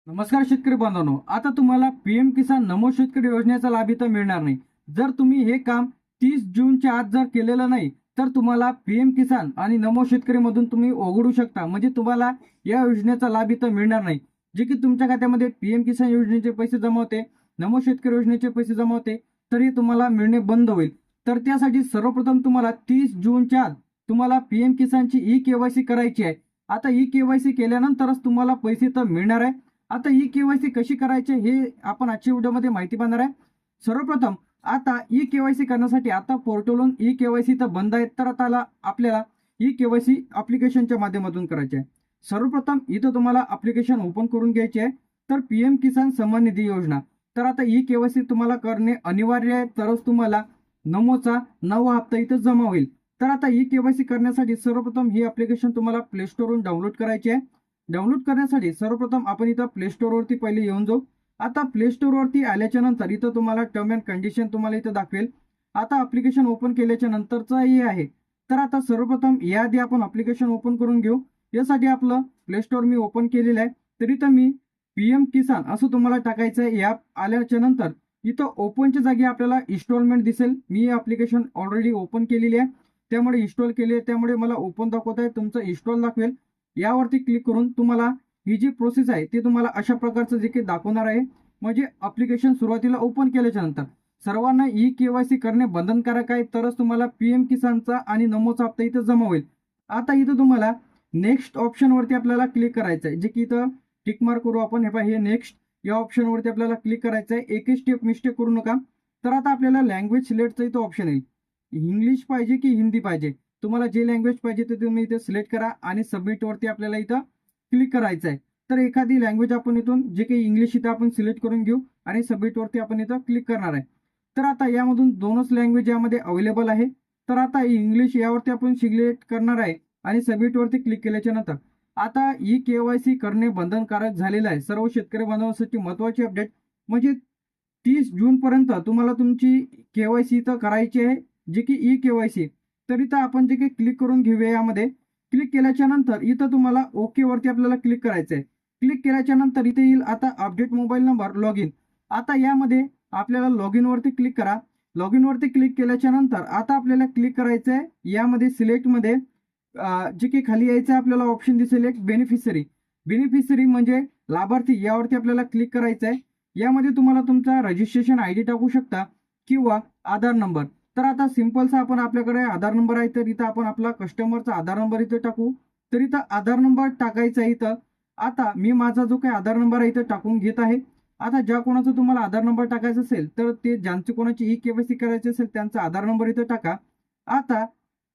नमस्कार शेतकरी बांधवांनो, आता तुम्हाला पीएम किसान नमो शेतकरी योजनेचा लाभ इथं मिळणार नाही। जर तुम्ही हे काम 30 जूनच्या आत जर केलेलं नाही तर तुम्हाला पीएम किसान आणि नमो शेतकरी मधून तुम्ही वगळू शकता, म्हणजे तुम्हाला या योजनेचा लाभ इथं मिळणार नाही। जे की तुमच्या खात्यामध्ये पीएम किसान योजनेचे पैसे जमा होते, नमो शेतकरी योजनेचे पैसे जमा होते, तरी तुम्हाला मिळणे बंद होईल। तर त्यासाठी सर्वप्रथम तुम्हाला 30 जूनच्या आत तुम्हाला पीएम किसानची ई-केवायसी करायची आहे। आता ई-केवायसी केल्यानंतरच तुम्हाला पैसे तर मिळणार आहे। आता ई-केवायसी कशी करायची हे आपण आजच्या व्हिडिओमध्ये माहिती पाहणार आहे। सर्वप्रथम आता ई-केवायसी करण्यासाठी आता पोर्टलवरून ई-केवायसी तर बंद आहे, तर आता आपल्याला ई-केवायसी ॲप्लिकेशनच्या माध्यमातून करायचे आहे। सर्वप्रथम इथं तुम्हाला ॲप्लिकेशन ओपन करून घ्यायचे आहे। तर पीएम किसान सन्मान निधी योजना, तर आता ई-केवायसी तुम्हाला करणे अनिवार्य आहे, तरच तुम्हाला नमोचा 9वा हप्ता इथं जमा होईल। तर आता ई-केवायसी करण्यासाठी सर्वप्रथम ही ॲप्लिकेशन तुम्हाला प्ले स्टोरवरून डाउनलोड करायची आहे। डाउनलोड करण्यासाठी सर्वप्रथम आपण इथं प्ले स्टोरवरती पहिले येऊन जाऊ। आता प्ले स्टोरवरती आल्याच्या नंतर इथं तुम्हाला टर्म अँड कंडिशन तुम्हाला इथं दाखवेल। आता ॲप्लिकेशन ओपन केल्याच्या नंतरचा हे आहे। तर आता सर्वप्रथम याआधी आपण ॲप्लिकेशन ओपन करून घेऊ। यासाठी आपलं प्ले स्टोर मी ओपन केलेलं आहे। तर इथं मी पीएम किसान असं तुम्हाला टाकायचं आहे। ॲप आल्याच्या नंतर इथं ओपनच्या जागी आपल्याला इन्स्टॉलमेंट दिसेल। मी ॲप्लिकेशन ऑलरेडी ओपन केलेली आहे, त्यामुळे इन्स्टॉल केली आहे, त्यामुळे मला ओपन दाखवत आहे, तुमचं इन्स्टॉल दाखवेल। यावरती क्लिक करून तुम्हाला ही जी प्रोसेस आहे ती तुम्हाला अशा प्रकारचं जे काही दाखवणार आहे। म्हणजे ॲप्लिकेशन सुरुवातीला ओपन केल्याच्या नंतर सर्वांना ई-केवायसी करणे बंधनकारक आहे, तरच तुम्हाला पीएम किसानचा आणि नमोचा हप्ता इथं जमा होईल। आता इथं तुम्हाला नेक्स्ट ऑप्शनवरती आपल्याला क्लिक करायचं आहे, जे की इथं टिक मार्क करू आपण। हे नेक्स्ट या ऑप्शनवरती आपल्याला क्लिक करायचं आहे। एकही स्टेप मिस्टेक करू नका। तर आता आपल्याला लँग्वेज सिलेक्टचं इथं ऑप्शन येईल, इंग्लिश पाहिजे की हिंदी पाहिजे, तुम्हाला जे लँग्वेज पाहिजे ते तुम्ही इथे सिलेक्ट करा आणि सबमिटवरती आपल्याला इथं क्लिक करायचं आहे। तर एखादी लँग्वेज आपण इथून जे काही इंग्लिश इथं आपण सिलेक्ट करून घेऊ आणि सबमिटवरती आपण इथं क्लिक करणार आहे। तर आता यामधून दोनच लँग्वेज यामध्ये अवेलेबल आहे। तर आता इंग्लिश यावरती आपण सिलेक्ट करणार आहे आणि सबमिटवरती क्लिक केल्याच्या नंतर आता ई-केवायसी करणे बंधनकारक झालेलं आहे। सर्व शेतकरी बांधवांसाठी महत्त्वाची अपडेट, म्हणजे 30 जूनपर्यंत तुम्हाला तुमची केवायसी इथं करायची आहे, जे की ई-केवायसी। तर इथं आपण जे काही क्लिक करून घेऊया, यामध्ये क्लिक केल्याच्या नंतर इथं तुम्हाला ओके वरती आपल्याला क्लिक करायचं आहे। क्लिक केल्याच्या नंतर इथे येईल आता update mobile number log in. आता यामध्ये आपल्याला लॉग इन वरती क्लिक करा। लॉग इन वरती क्लिक केल्याच्या नंतर आता आपल्याला क्लिक करायचं आहे यामध्ये सिलेक्टमध्ये जे काही खाली यायचं आपल्याला ऑप्शन दिसेल एक बेनिफिशरी। बेनिफिशरी म्हणजे लाभार्थी, यावरती आपल्याला क्लिक करायचं आहे। यामध्ये तुम्हाला तुमचा रजिस्ट्रेशन आयडी टाकू शकता किंवा आधार नंबर। तर आता सिंपलचा आपण आपल्याकडे आधार नंबर आहे, तर इथं आपण आपला कस्टमरचा आधार नंबर इथं टाकू। तर इथं आधार नंबर टाकायचा आहे। इथं आता मी माझा जो काही आधार नंबर आहे इथं टाकून घेत आहे। आता ज्या कोणाचा तुम्हाला आधार नंबर टाकायचा असेल तर ते ज्यांची कोणाची ई-केवायसी करायची असेल त्यांचा आधार नंबर इथं टाका। आता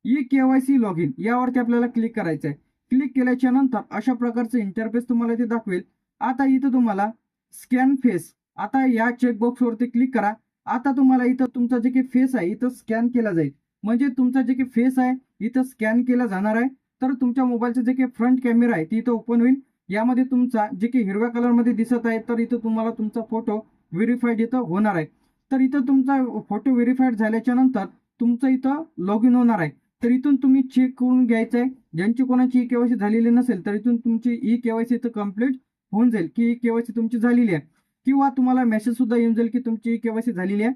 ई-केवायसी लॉग इन यावरती आपल्याला क्लिक करायचं आहे। क्लिक केल्याच्या नंतर अशा प्रकारचं इंटरफेस तुम्हाला इथे दाखवेल। आता इथं तुम्हाला स्कॅन फेस, आता या चेकबॉक्सवरती क्लिक करा। आता तुम्हाला इथं तुमचा जे काही फेस आहे इथं स्कॅन केला जाईल, म्हणजे तुमचा जे काही फेस आहे इथं स्कॅन केला जाणार आहे। तर तुमच्या मोबाईलचा जे काही फ्रंट कॅमेरा आहे ती इथं ओपन होईल। यामध्ये तुमचा जे काही हिरव्या कलरमध्ये दिसत आहे, तर इथं तुम्हाला तुमचा फोटो व्हेरीफाईड इथं होणार आहे। तर इथं तुमचा फोटो व्हेरीफाईड झाल्याच्या नंतर तुमचं इथं लॉग इन होणार आहे। तर इथून तुम्ही चेक करून घ्यायचं आहे, ज्यांची कोणाची ई-केवायसी झालेली नसेल तर इथून तुमची ई-केवायसी इथं कंप्लीट होऊन जाईल की ई-केवायसी तुमची झालेली आहे, किंवा तुम्हाला मेसेज सुद्धा येऊन जाईल की तुमची ई-केवायसी झालेली आहे,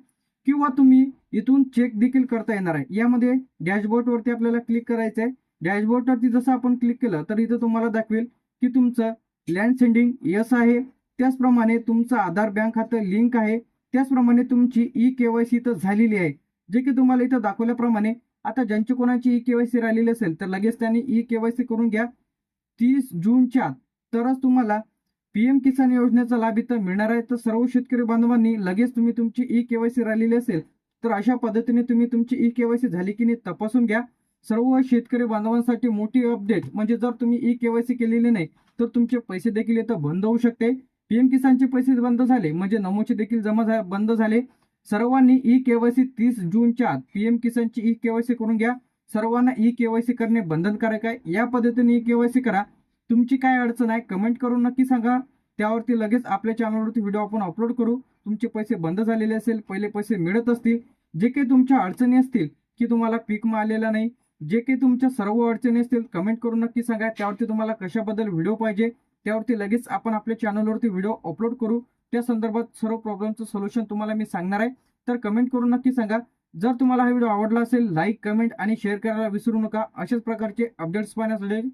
किंवा तुम्ही इथून चेक देखील करता येणार आहे। यामध्ये डॅशबोर्डवरती आपल्याला क्लिक करायचं आहे। डॅशबोर्डवरती जसं आपण क्लिक केलं तर इथं तुम्हाला दाखवेल की तुमचं लँड सेंडिंग यस आहे, त्याचप्रमाणे तुमचं आधार बँक खातं लिंक आहे, त्याचप्रमाणे तुमची ई-केवायसी इथं झालेली आहे, जे की तुम्हाला इथं दाखवल्याप्रमाणे। आता ज्यांची कोणाची ई-केवायसी राहिलेली असेल तर लगेच त्यांनी ई-केवायसी करून घ्या 30 जूनच्या आत, तरच तुम्हाला पीएम किसान योजनेचा लाभ इथं मिळणार आहे। तर सर्व शेतकरी बांधवांनी लगेच तुम्ही तुमची ई-केवायसी राहिलेली असेल तर अशा पद्धतीने तुम्ही तुमची ई-केवायसी झाली की नाही तपासून घ्या। सर्व शेतकरी बांधवांसाठी मोठी अपडेट, म्हणजे जर तुम्ही ई-केवायसी केलेली नाही तर तुमचे पैसे देखील इथं बंद होऊ शकते। पीएम किसानचे पैसे बंद झाले म्हणजे नमोचे देखील बंद झाले। सर्वांनी ई-केवायसी 30 जूनच्या आत पीएम किसानची ई-केवायसी करून घ्या। सर्वांना ई-केवायसी करणे बंधनकारक आहे। या पद्धतीने ई-केवायसी करा। तुमची काय अडचण आहे कमेंट करून नक्की सांगा, त्यावरती लगेच आपल्या चॅनलवरती व्हिडिओ आपण अपलोड करू। तुमचे पैसे बंद झालेले असेल, पहिले पैसे मिळत असतील, जे काही तुमच्या अडचणी असतील की तुम्हाला पीक आलेला नाही, जे काही तुमच्या सर्व अडचणी असतील कमेंट करून नक्की सांगा। त्यावरती तुम्हाला कशाबद्दल व्हिडिओ पाहिजे त्यावरती लगेच आपण आपल्या चॅनलवरती व्हिडिओ अपलोड करू. त्या संदर्भात सर्व प्रॉब्लेमचं सोल्युशन तुम्हाला मी सांगणार आहे. तर कमेंट करून नक्की सांगा. जर तुम्हाला हा व्हिडिओ आवडला असेल, लाईक, कमेंट आणि शेअर करायला विसरू नका. अशाच प्रकारचे अपडेट्स पाहण्यासाठी